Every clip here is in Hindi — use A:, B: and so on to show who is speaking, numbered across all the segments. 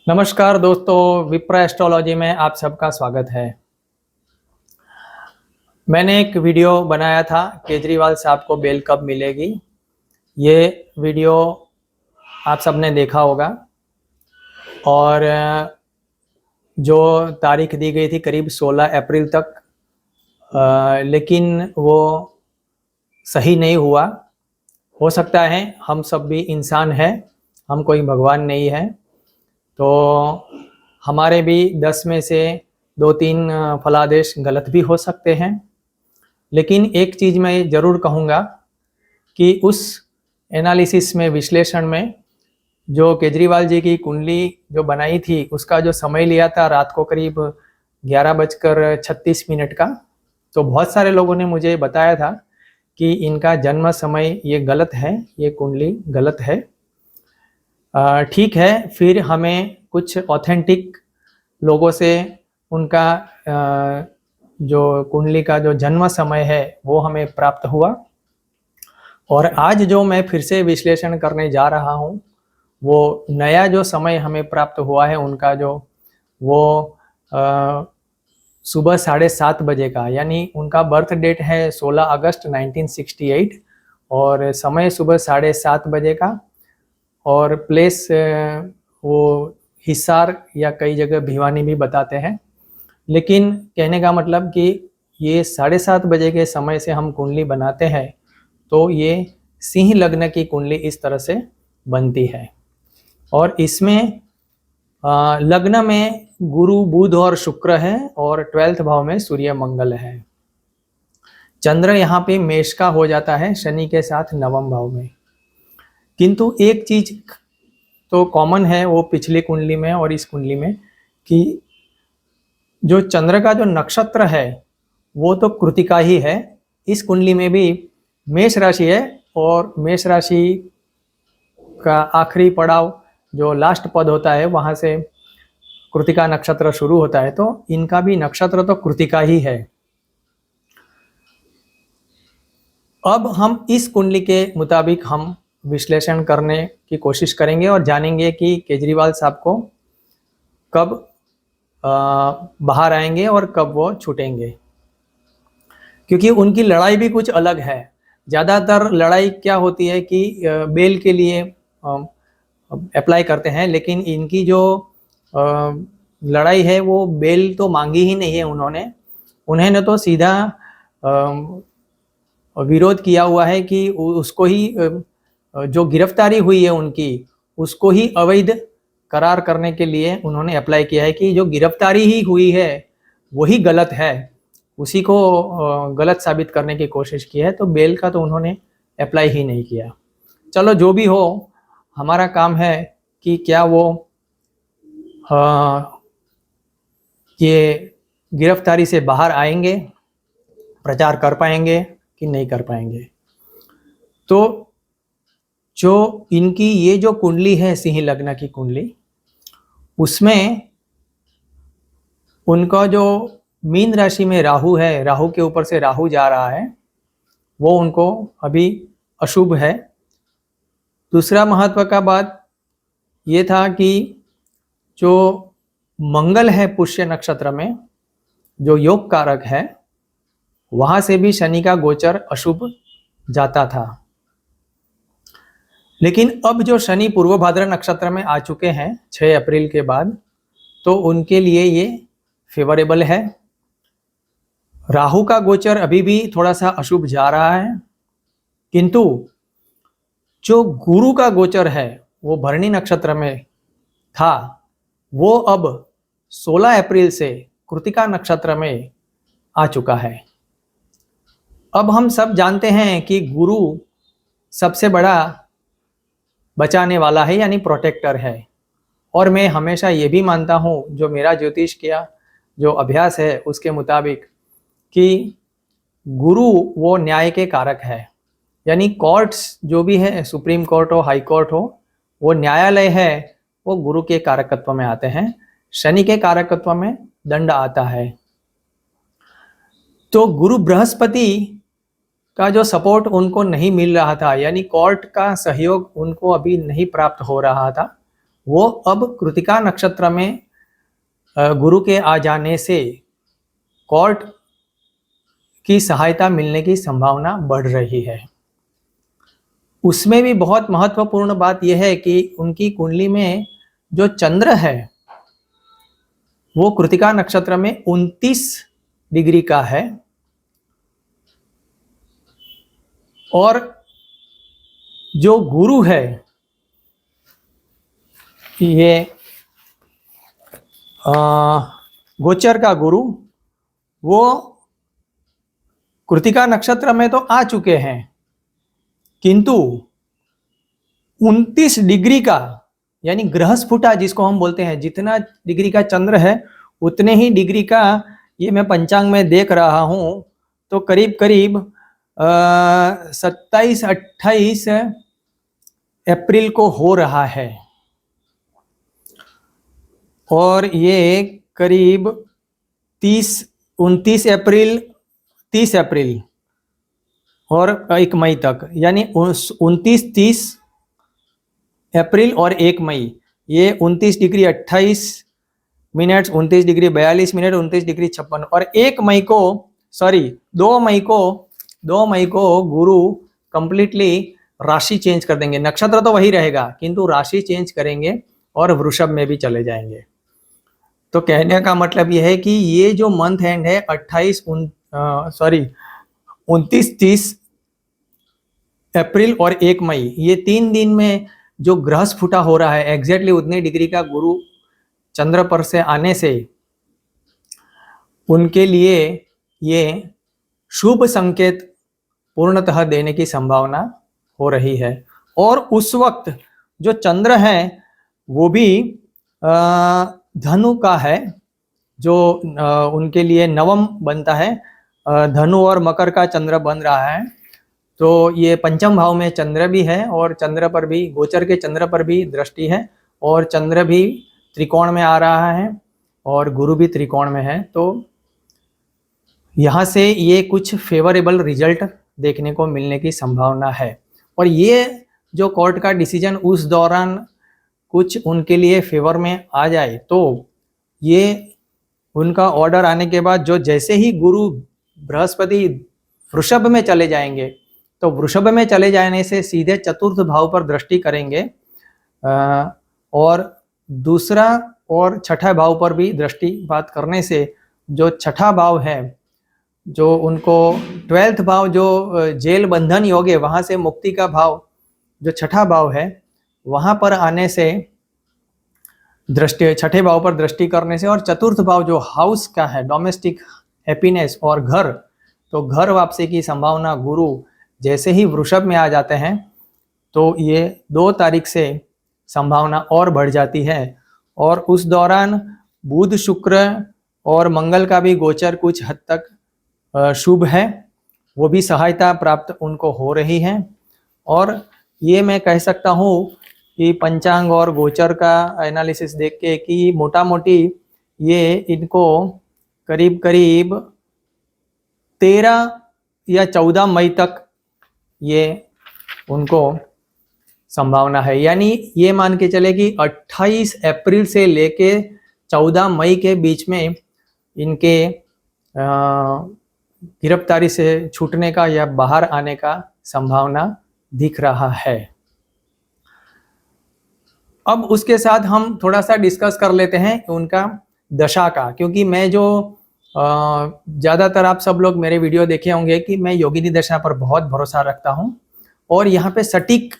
A: नमस्कार दोस्तों, विप्र एस्ट्रोलॉजी में आप सबका स्वागत है। मैंने एक वीडियो बनाया था केजरीवाल साहब को बेल कब मिलेगी। ये वीडियो आप सबने देखा होगा और जो तारीख दी गई थी करीब 16 अप्रैल तक, लेकिन वो सही नहीं हुआ। हो सकता है हम सब भी इंसान हैं, हम कोई भगवान नहीं है, तो हमारे भी 10 में से 2-3 फलादेश गलत भी हो सकते हैं। लेकिन एक चीज़ मैं ज़रूर कहूँगा कि उस एनालिसिस में, विश्लेषण में, जो केजरीवाल जी की कुंडली जो बनाई थी उसका जो समय लिया था रात को करीब 11:36 का, तो बहुत सारे लोगों ने मुझे बताया था कि इनका जन्म समय ये गलत है, ये कुंडली गलत है। ठीक है, फिर हमें कुछ ऑथेंटिक लोगों से उनका जो कुंडली का जो जन्म समय है वो हमें प्राप्त हुआ। और आज जो मैं फिर से विश्लेषण करने जा रहा हूँ वो नया जो समय हमें प्राप्त हुआ है उनका, जो वो सुबह 7:30 बजे का, यानी उनका बर्थ डेट है 16 अगस्त 1968 और समय सुबह 7:30 बजे का, और प्लेस वो हिसार या कई जगह भिवानी भी बताते हैं। लेकिन कहने का मतलब कि ये 7:30 बजे के समय से हम कुंडली बनाते हैं तो ये सिंह लग्न की कुंडली इस तरह से बनती है। और इसमें लग्न में गुरु, बुध और शुक्र है और 12वें भाव में सूर्य मंगल है। चंद्र यहाँ पे मेष का हो जाता है शनि के साथ 9वें भाव में। किंतु एक चीज तो कॉमन है वो पिछली कुंडली में और इस कुंडली में, कि जो चंद्र का जो नक्षत्र है वो तो कृतिका ही है। इस कुंडली में भी मेष राशि है और मेष राशि का आखिरी पड़ाव जो लास्ट पद होता है वहां से कृतिका नक्षत्र शुरू होता है, तो इनका भी नक्षत्र तो कृतिका ही है। अब हम इस कुंडली के मुताबिक हम विश्लेषण करने की कोशिश करेंगे और जानेंगे कि केजरीवाल साहब को कब बाहर आएंगे और कब वो छूटेंगे, क्योंकि उनकी लड़ाई भी कुछ अलग है। ज़्यादातर लड़ाई क्या होती है कि बेल के लिए अप्लाई करते हैं, लेकिन इनकी जो लड़ाई है वो बेल तो मांगी ही नहीं है उन्होंने तो सीधा विरोध किया हुआ है कि उसको ही जो गिरफ्तारी हुई है उनकी, उसको ही अवैध करार करने के लिए उन्होंने अप्लाई किया है कि जो गिरफ्तारी ही हुई है वही गलत है, उसी को गलत साबित करने की कोशिश की है। तो बेल का तो उन्होंने अप्लाई ही नहीं किया। चलो जो भी हो, हमारा काम है कि क्या वो ये गिरफ्तारी से बाहर आएंगे, प्रचार कर पाएंगे कि नहीं कर पाएंगे। तो जो इनकी ये जो कुंडली है सिंह लग्न की कुंडली, उसमें उनका जो मीन राशि में राहु है, राहु के ऊपर से राहु जा रहा है, वो उनको अभी अशुभ है। दूसरा महत्व का बात ये था कि जो मंगल है पुष्य नक्षत्र में, जो योग कारक है, वहां से भी शनि का गोचर अशुभ जाता था। लेकिन अब जो शनि पूर्व भाद्र नक्षत्र में आ चुके हैं 6 अप्रैल के बाद, तो उनके लिए ये फेवरेबल है। राहु का गोचर अभी भी थोड़ा सा अशुभ जा रहा है, किंतु जो गुरु का गोचर है वो भरणी नक्षत्र में था, वो अब 16 अप्रैल से कृतिका नक्षत्र में आ चुका है। अब हम सब जानते हैं कि गुरु सबसे बड़ा बचाने वाला है, यानी प्रोटेक्टर है। और मैं हमेशा ये भी मानता हूँ, जो मेरा ज्योतिष किया जो अभ्यास है उसके मुताबिक, कि गुरु वो न्याय के कारक है। यानी कोर्ट्स जो भी है, सुप्रीम कोर्ट हो, हाई कोर्ट हो, वो न्यायालय है, वो गुरु के कारकत्व में आते हैं। शनि के कारकत्व में दंड आता है। तो गुरु बृहस्पति का जो सपोर्ट उनको नहीं मिल रहा था, यानी कोर्ट का सहयोग उनको अभी नहीं प्राप्त हो रहा था, वो अब कृतिका नक्षत्र में गुरु के आ जाने से कोर्ट की सहायता मिलने की संभावना बढ़ रही है। उसमें भी बहुत महत्वपूर्ण बात यह है कि उनकी कुंडली में जो चंद्र है वो कृतिका नक्षत्र में 29 डिग्री का है और जो गुरु है ये गोचर का गुरु वो कृतिका नक्षत्र में तो आ चुके हैं, किंतु 29 डिग्री का यानी ग्रहस्फुटा जिसको हम बोलते हैं, जितना डिग्री का चंद्र है उतने ही डिग्री का, ये मैं पंचांग में देख रहा हूं तो करीब करीब 27-28 अप्रैल को हो रहा है और ये करीब 29 अप्रैल 30 अप्रैल और 1 मई तक, यानी 29-30 अप्रैल और 1 मई, ये 29 degree 28 minute, 29 degree 42 minute, 29 degree 56 और 1 मई को, सॉरी 2 मई को गुरु कंप्लीटली राशि चेंज कर देंगे। नक्षत्र तो वही रहेगा किंतु राशि चेंज करेंगे और वृषभ में भी चले जाएंगे। तो कहने का मतलब यह है कि ये जो मंथ एंड है 29-30 अप्रैल और 1 मई, ये 3 दिन में जो ग्रहस्फुटा हो रहा है एग्जैक्टली उतने डिग्री का गुरु चंद्र पर से आने से उनके लिए ये शुभ संकेत पूर्णतः देने की संभावना हो रही है। और उस वक्त जो चंद्र है वो भी धनु का है, जो उनके लिए नवम बनता है, धनु और मकर का चंद्र बन रहा है। तो ये पंचम भाव में चंद्र भी है और चंद्र पर भी, गोचर के चंद्र पर भी दृष्टि है और चंद्र भी त्रिकोण में आ रहा है और गुरु भी त्रिकोण में है। तो यहाँ से ये कुछ फेवरेबल रिजल्ट देखने को मिलने की संभावना है और ये जो कोर्ट का डिसीजन उस दौरान कुछ उनके लिए फेवर में आ जाए तो ये उनका ऑर्डर आने के बाद जो जैसे ही गुरु बृहस्पति वृषभ में चले जाएंगे तो वृषभ में चले जाने से सीधे चतुर्थ भाव पर दृष्टि करेंगे और दूसरा और छठा भाव पर भी दृष्टिपात करने से जो छठा भाव है, जो उनको 12th भाव जो जेल बंधन योग है वहां से मुक्ति का भाव जो छठा भाव है वहां पर आने से दृष्टि, छठे भाव पर दृष्टि करने से और चतुर्थ भाव जो हाउस का है डोमेस्टिक हैप्पीनेस और घर, तो घर वापसी की संभावना गुरु जैसे ही वृषभ में आ जाते हैं तो ये 2 तारीख से संभावना और बढ़ जाती है और उस दौरान बुध शुक्र और मंगल का भी गोचर कुछ हद तक शुभ है, वो भी सहायता प्राप्त उनको हो रही है। और ये मैं कह सकता हूँ कि पंचांग और गोचर का एनालिसिस देख के कि मोटा मोटी ये इनको करीब करीब 13 या 14 मई तक ये उनको संभावना है, यानी ये मान के चले कि 28 अप्रैल से लेके 14 मई के बीच में इनके गिरफ्तारी से छूटने का या बाहर आने का संभावना दिख रहा है। अब उसके साथ हम थोड़ा सा डिस्कस कर लेते हैं उनका दशा का, क्योंकि मैं जो ज़्यादातर आप सब लोग मेरे वीडियो देखे होंगे कि मैं योगिनी दशा पर बहुत भरोसा रखता हूं और यहाँ पे सटीक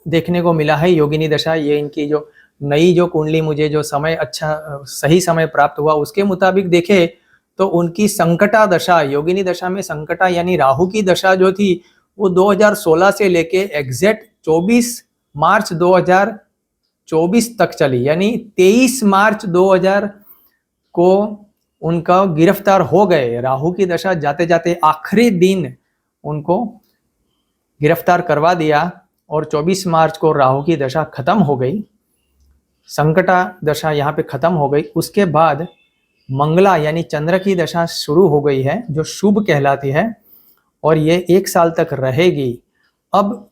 A: देखने को मिला है योगिनी दशा। ये इनकी जो नई जो कुंडली मुझे जो समय अच्छा सही समय प्राप्त हुआ उसके मुताबिक देखे तो उनकी संकटा दशा, योगिनी दशा में संकटा यानी राहु की दशा जो थी वो 2016 से लेके एग्जैक्ट 24 मार्च 2024 तक चली, यानी 23 मार्च 2000 को उनका गिरफ्तार हो गए। राहु की दशा जाते जाते आखिरी दिन उनको गिरफ्तार करवा दिया और 24 मार्च को राहु की दशा खत्म हो गई, संकटा दशा यहाँ पे खत्म हो गई। उसके बाद मंगला यानी चंद्र की दशा शुरू हो गई है जो शुभ कहलाती है और ये 1 साल तक रहेगी। अब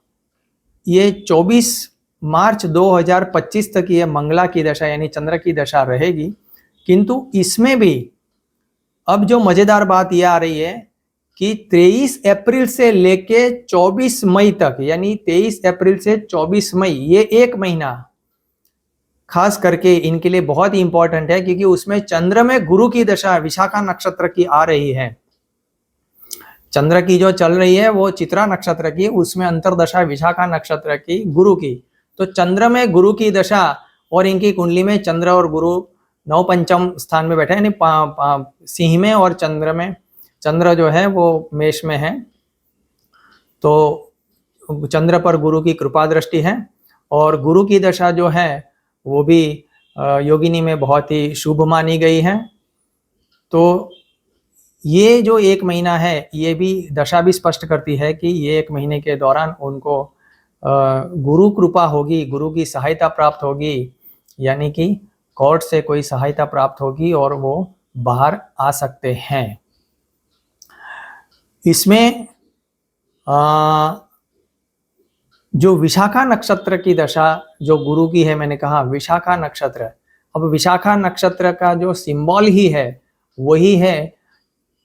A: ये 24 मार्च 2025 तक ये मंगला की दशा यानी चंद्र की दशा रहेगी। किंतु इसमें भी अब जो मजेदार बात यह आ रही है कि 23 अप्रैल से लेके 24 मई तक, यानी 23 अप्रैल से 24 मई, ये एक महीना खास करके इनके लिए बहुत ही इंपॉर्टेंट है, क्योंकि उसमें चंद्र में गुरु की दशा विशाखा नक्षत्र की आ रही है। चंद्र की जो चल रही है वो चित्रा नक्षत्र की, उसमें अंतरदशा विशाखा नक्षत्र की गुरु की। तो चंद्र में गुरु की दशा और इनकी कुंडली में चंद्र और गुरु नव पंचम स्थान में बैठे, यानी सिंह में और चंद्र में, चंद्र जो है वो मेष में है। तो चंद्र पर गुरु की कृपा दृष्टि है और गुरु की दशा जो है वो भी योगिनी में बहुत ही शुभ मानी गई है। तो ये जो एक महीना है, ये भी दशा भी स्पष्ट करती है कि ये एक महीने के दौरान उनको गुरु कृपा होगी, गुरु की सहायता प्राप्त होगी, यानी कि कोर्ट से कोई सहायता प्राप्त होगी और वो बाहर आ सकते हैं। इसमें जो विशाखा नक्षत्र की दशा जो गुरु की है, मैंने कहा विशाखा नक्षत्र, अब विशाखा नक्षत्र का जो सिंबल ही है वही है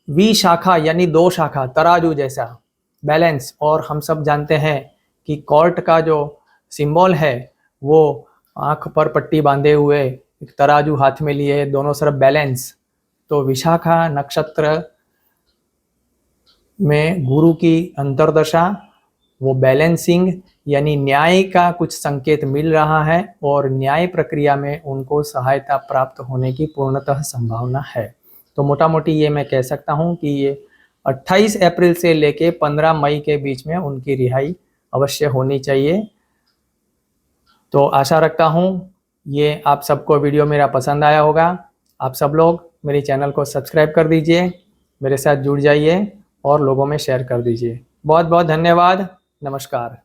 A: विशाखा, यानी दो शाखा, तराजू जैसा बैलेंस। और हम सब जानते हैं कि कोर्ट का जो सिंबल है वो आंख पर पट्टी बांधे हुए, एक तराजू हाथ में लिए, दोनों तरफ बैलेंस। तो विशाखा नक्षत्र में गुरु की अंतरदशा, वो बैलेंसिंग यानी न्याय का कुछ संकेत मिल रहा है और न्याय प्रक्रिया में उनको सहायता प्राप्त होने की पूर्णतः संभावना है। तो मोटा मोटी ये मैं कह सकता हूँ कि ये 28 अप्रैल से लेके 15 मई के बीच में उनकी रिहाई अवश्य होनी चाहिए। तो आशा रखता हूँ ये आप सबको वीडियो मेरा पसंद आया होगा। आप सब लोग मेरे चैनल को सब्सक्राइब कर दीजिए, मेरे साथ जुड़ जाइए और लोगों में शेयर कर दीजिए। बहुत बहुत धन्यवाद। नमस्कार।